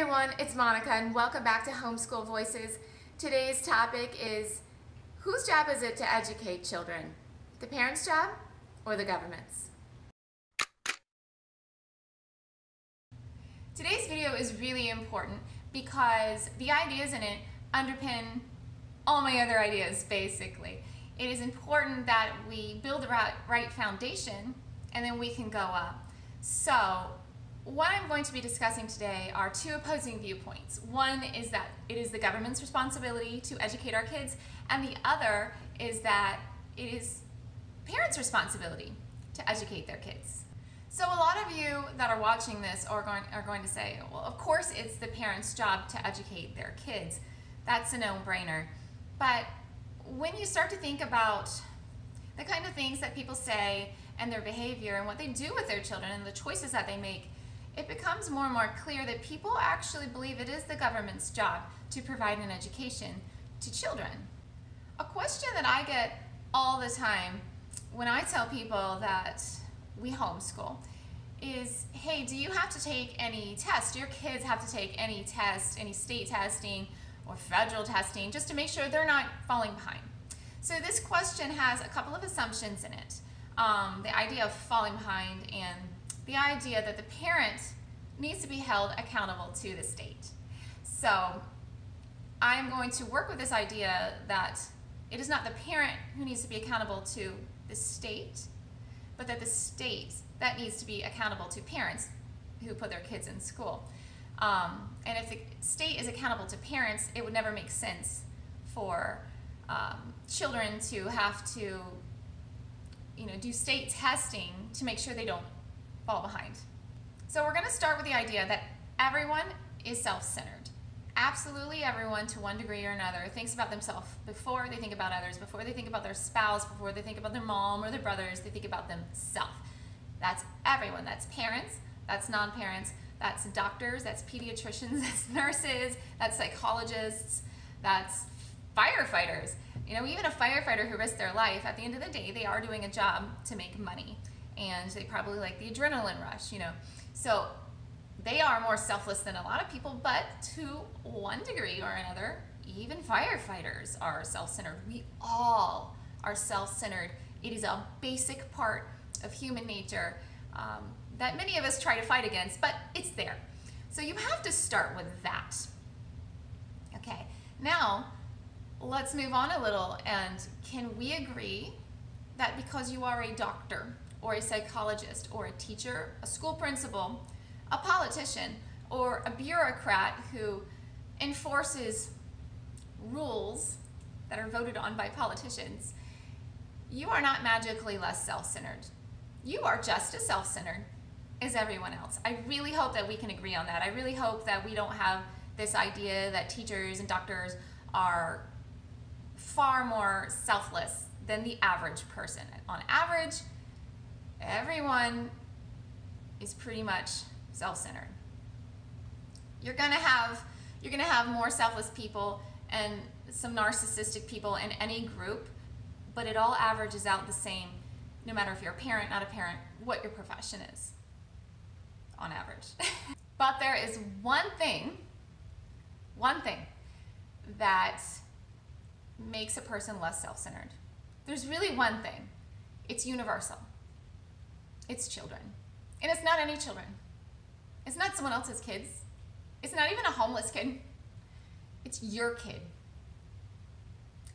everyone, it's Monica and welcome back to Homeschool Voices. Today's topic is, whose job is it to educate children? The parents' job or the government's? Today's video is really important because the ideas in it underpin all my other ideas, basically. It is important that we build the right foundation and then we can go up. So, what I'm going to be discussing today are two opposing viewpoints. One is that it is the government's responsibility to educate our kids, and the other is that it is parents' responsibility to educate their kids. So a lot of you that are watching this are going to say, well, of course it's the parents' job to educate their kids. That's a no-brainer. But when you start to think about the kind of things that people say and their behavior and what they do with their children and the choices that they make, it becomes more and more clear that people actually believe it is the government's job to provide an education to children. A question that I get all the time when I tell people that we homeschool is, hey, do you have to take any tests? Do your kids have to take any tests, any state testing or federal testing, just to make sure they're not falling behind? So this question has a couple of assumptions in it. The idea of falling behind and the idea that the parent needs to be held accountable to the state. So I'm going to work with this idea that it is not the parent who needs to be accountable to the state, but that the state that needs to be accountable to parents who put their kids in school. And if the state is accountable to parents, it would never make sense for children to have to, do state testing to make sure they don't fall behind. So we're going to start with the idea that everyone is self-centered. Absolutely everyone, to one degree or another, thinks about themselves before they think about others, before they think about their spouse, before they think about their mom or their brothers. They think about themselves. That's everyone. That's parents, that's non-parents, that's doctors, that's pediatricians, that's nurses, that's psychologists, that's firefighters. Even a firefighter who risks their life, at the end of the day, they are doing a job to make money. And they probably like the adrenaline rush, So they are more selfless than a lot of people, but to one degree or another, even firefighters are self-centered. We all are self-centered. It is a basic part of human nature that many of us try to fight against, but it's there. So you have to start with that. Okay, now let's move on a little, and can we agree that because you are a doctor or a psychologist or a teacher, a school principal, a politician, or a bureaucrat who enforces rules that are voted on by politicians, you are not magically less self-centered. You are just as self-centered as everyone else. I really hope that we can agree on that. I really hope that we don't have this idea that teachers and doctors are far more selfless than the average person. On average, everyone is pretty much self-centered. You're gonna have more selfless people and some narcissistic people in any group, but it all averages out the same, no matter if you're a parent, not a parent, what your profession is, on average. But there is one thing that makes a person less self-centered. There's really one thing. It's universal. It's children. And it's not any children. It's not someone else's kids. It's not even a homeless kid. It's your kid.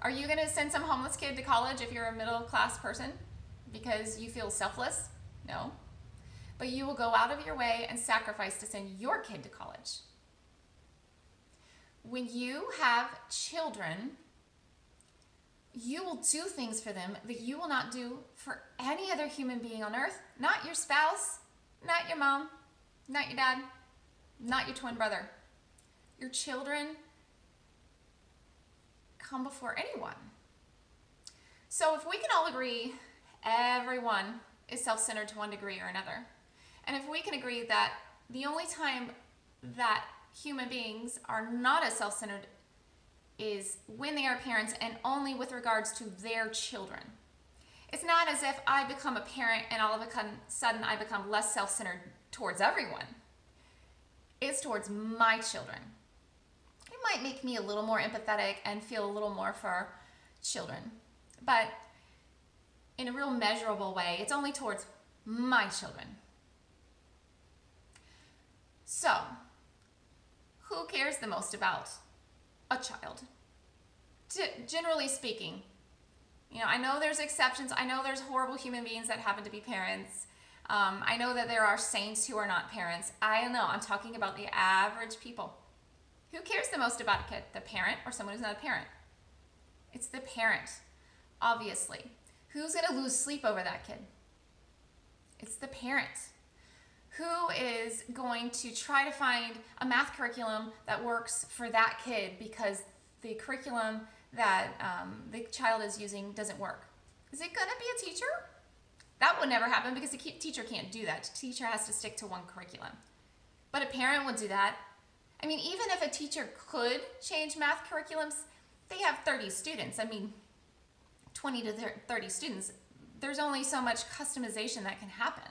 Are you going to send some homeless kid to college if you're a middle-class person because you feel selfless? No. But you will go out of your way and sacrifice to send your kid to college. When you have children, you will do things for them that you will not do for any other human being on earth. Not your spouse, not your mom, not your dad, not your twin brother. Your children come before anyone. So if we can all agree everyone is self-centered to one degree or another, and if we can agree that the only time that human beings are not as self-centered is when they are parents and only with regards to their children. It's not as if I become a parent and all of a sudden I become less self-centered towards everyone. is towards my children. It might make me a little more empathetic and feel a little more for children, but in a real measurable way, it's only towards my children. So, who cares the most about a child? Generally speaking, I know there's exceptions. I know there's horrible human beings that happen to be parents. I know that there are saints who are not parents. I know. I'm talking about the average people. Who cares the most about a kid? The parent or someone who's not a parent? It's the parent, obviously. Who's going to lose sleep over that kid? It's the parent. Who is going to try to find a math curriculum that works for that kid because the curriculum that the child is using doesn't work? Is it going to be a teacher? That would never happen because the teacher can't do that. The teacher has to stick to one curriculum. But a parent would do that. I mean, even if a teacher could change math curriculums, they have 30 students. 20 to 30 students. There's only so much customization that can happen.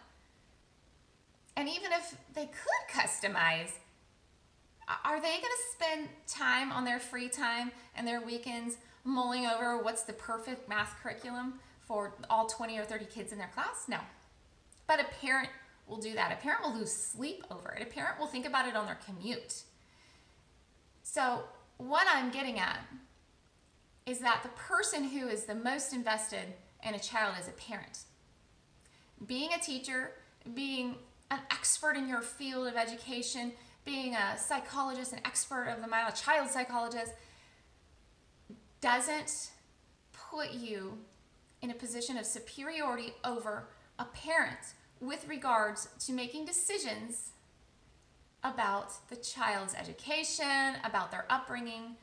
And even if they could customize, are they going to spend time on their free time and their weekends mulling over what's the perfect math curriculum for all 20 or 30 kids in their class? No. But a parent will do that. A parent will lose sleep over it. A parent will think about it on their commute. So what I'm getting at is that the person who is the most invested in a child is a parent. Being a teacher, being an expert in your field of education, being a psychologist, an expert of the mind, a child psychologist, doesn't put you in a position of superiority over a parent with regards to making decisions about the child's education, about their upbringing,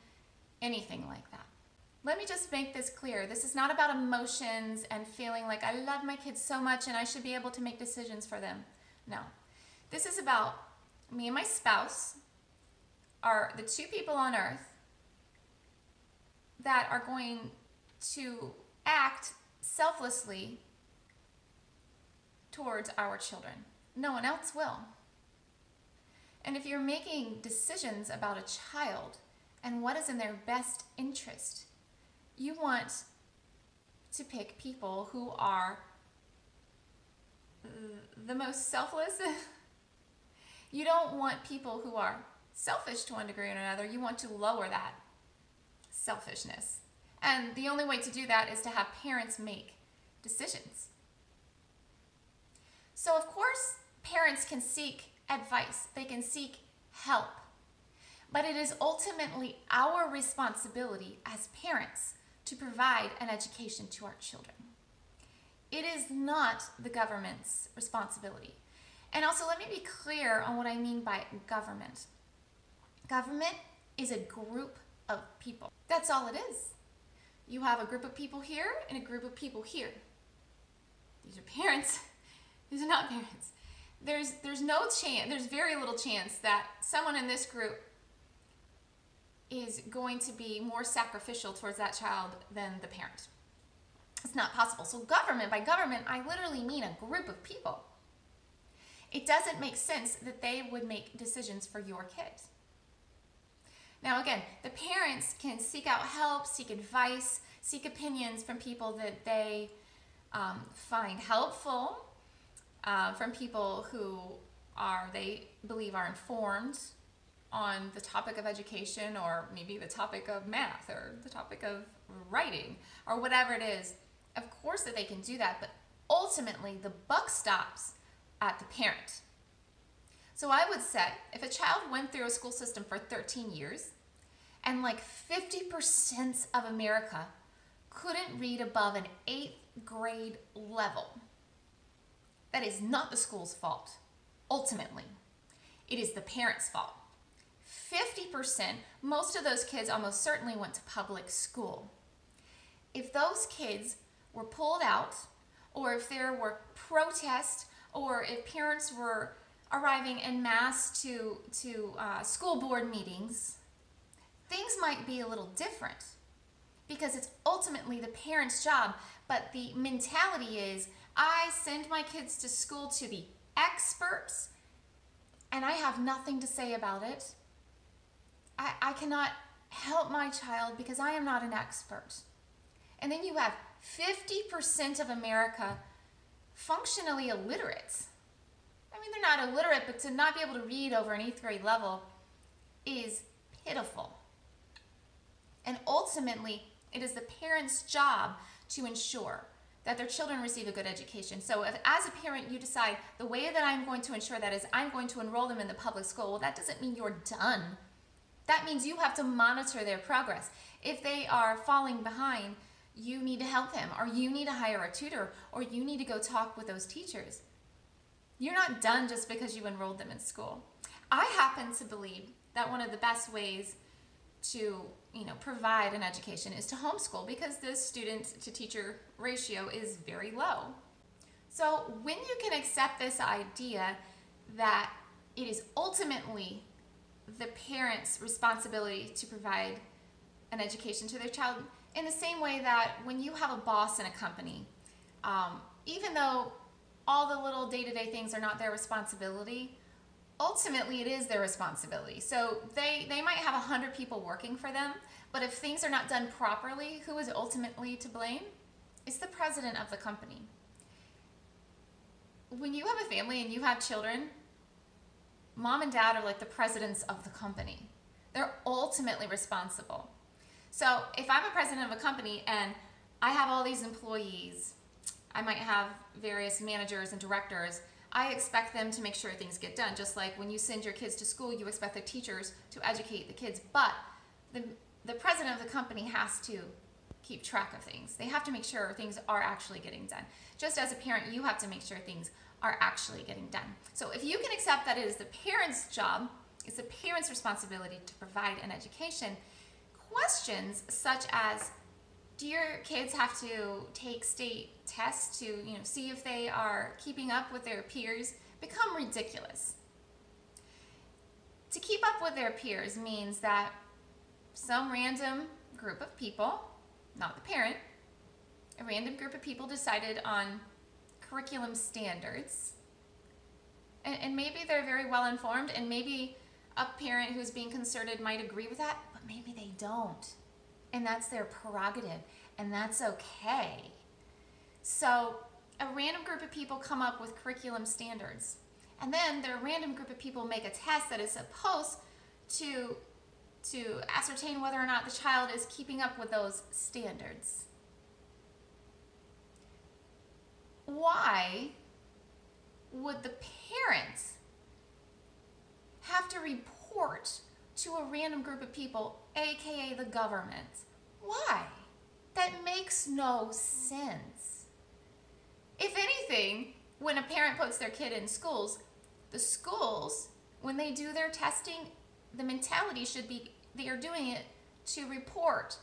anything like that. Let me just make this clear. This is not about emotions and feeling like I love my kids so much and I should be able to make decisions for them. No. This is about me and my spouse are the two people on earth that are going to act selflessly towards our children. No one else will. And if you're making decisions about a child and what is in their best interest, you want to pick people who are the most selfless. You don't want people who are selfish to one degree or another. You want to lower that selfishness. And the only way to do that is to have parents make decisions. So of course, parents can seek advice. They can seek help. But it is ultimately our responsibility as parents to provide an education to our children. It is not the government's responsibility. And also, let me be clear on what I mean by government. Government is a group of people. That's all it is. You have a group of people here and a group of people here. These are parents. These are not parents. There's no chance, there's very little chance that someone in this group is going to be more sacrificial towards that child than the parent. It's not possible. So government, by government, I literally mean a group of people. It doesn't make sense that they would make decisions for your kids. Now again, the parents can seek out help, seek advice, seek opinions from people that they find helpful, from people who they believe are informed on the topic of education, or maybe the topic of math, or the topic of writing, or whatever it is. Of course that they can do that, but ultimately the buck stops at the parent. So I would say if a child went through a school system for 13 years and like 50% of America couldn't read above an 8th grade level, that is not the school's fault. Ultimately, it is the parent's fault. 50%, most of those kids almost certainly went to public school. If those kids were pulled out, or if there were protests, or if parents were arriving en masse to school board meetings, things might be a little different because it's ultimately the parent's job. But the mentality is, I send my kids to school to be experts and I have nothing to say about it. I cannot help my child because I am not an expert. And then you have 50% of America functionally illiterate. I mean, they're not illiterate, but to not be able to read over an 8th grade level is pitiful. And ultimately, it is the parent's job to ensure that their children receive a good education. So if, as a parent, you decide the way that I'm going to ensure that is I'm going to enroll them in the public school, well, that doesn't mean you're done. That means you have to monitor their progress. If they are falling behind, you need to help them, or you need to hire a tutor, or you need to go talk with those teachers. You're not done just because you enrolled them in school. I happen to believe that one of the best ways to provide an education is to homeschool, because the student to teacher ratio is very low. So when you can accept this idea that it is ultimately the parent's responsibility to provide an education to their child, in the same way that when you have a boss in a company, even though all the little day-to-day things are not their responsibility, ultimately it is their responsibility. So they might have 100 people working for them, but if things are not done properly, who is ultimately to blame? It's the president of the company. When you have a family and you have children, mom and dad are like the presidents of the company. They're ultimately responsible. So if I'm a president of a company and I have all these employees, I might have various managers and directors, I expect them to make sure things get done. Just like when you send your kids to school, you expect the teachers to educate the kids. But the president of the company has to keep track of things. They have to make sure things are actually getting done. Just as a parent, you have to make sure things are actually getting done. So if you can accept that it is the parent's job, it's the parent's responsibility to provide an education, questions such as, do your kids have to take state tests to see if they are keeping up with their peers, become ridiculous. To keep up with their peers means that some random group of people, not the parent, a random group of people decided on curriculum standards, and maybe they're very well informed, and maybe a parent who's being concerted might agree with that, but maybe they don't, and that's their prerogative, and that's okay. So a random group of people come up with curriculum standards, and then their random group of people make a test that is supposed to ascertain whether or not the child is keeping up with those standards. Why would the parents have to report to a random group of people, aka the government? Why? That makes no sense. If anything, when a parent puts their kid in schools, the schools, when they do their testing, the mentality should be they are doing it to report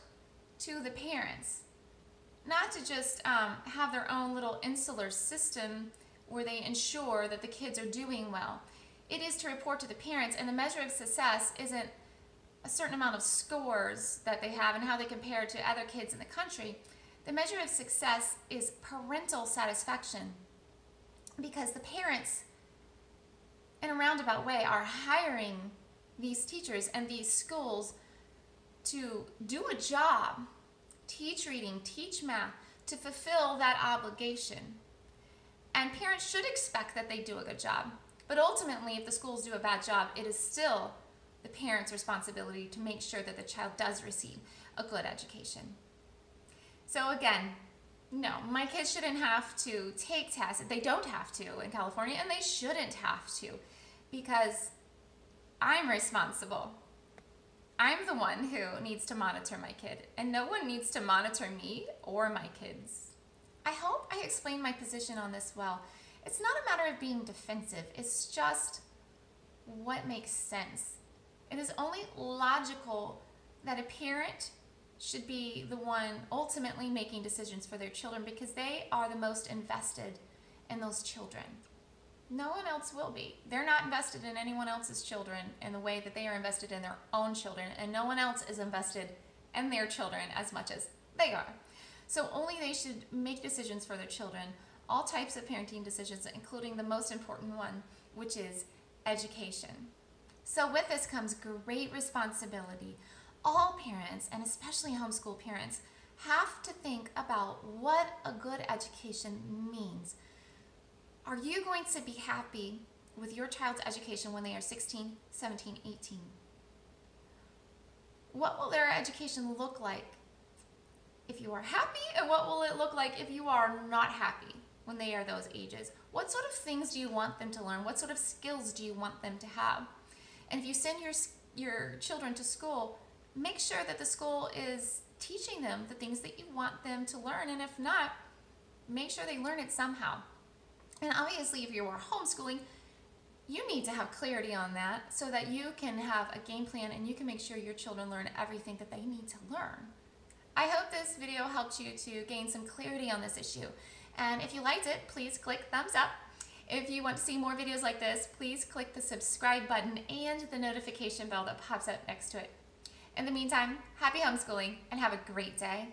to the parents. Not to just have their own little insular system where they ensure that the kids are doing well. It is to report to the parents, and the measure of success isn't a certain amount of scores that they have and how they compare to other kids in the country. The measure of success is parental satisfaction, because the parents, in a roundabout way, are hiring these teachers and these schools to do a job, teach reading, teach math, to fulfill that obligation. And parents should expect that they do a good job. But ultimately, if the schools do a bad job, it is still the parent's responsibility to make sure that the child does receive a good education. So again, no, my kids shouldn't have to take tests. They don't have to in California, and they shouldn't have to, because I'm responsible. I'm the one who needs to monitor my kid, and no one needs to monitor me or my kids. I hope I explained my position on this well. It's not a matter of being defensive. It's just what makes sense. It is only logical that a parent should be the one ultimately making decisions for their children, because they are the most invested in those children. No one else will be. They're not invested in anyone else's children in the way that they are invested in their own children, and no one else is invested in their children as much as they are. So only they should make decisions for their children, all types of parenting decisions, including the most important one, which is education. So with this comes great responsibility. All parents, and especially homeschool parents, have to think about what a good education means. Are you going to be happy with your child's education when they are 16, 17, 18? What will their education look like if you are happy, and what will it look like if you are not happy when they are those ages? What sort of things do you want them to learn? What sort of skills do you want them to have? And if you send your children to school, make sure that the school is teaching them the things that you want them to learn, and if not, make sure they learn it somehow. And obviously, if you are homeschooling, you need to have clarity on that so that you can have a game plan and you can make sure your children learn everything that they need to learn. I hope this video helped you to gain some clarity on this issue. And if you liked it, please click thumbs up. If you want to see more videos like this, please click the subscribe button and the notification bell that pops up next to it. In the meantime, happy homeschooling and have a great day.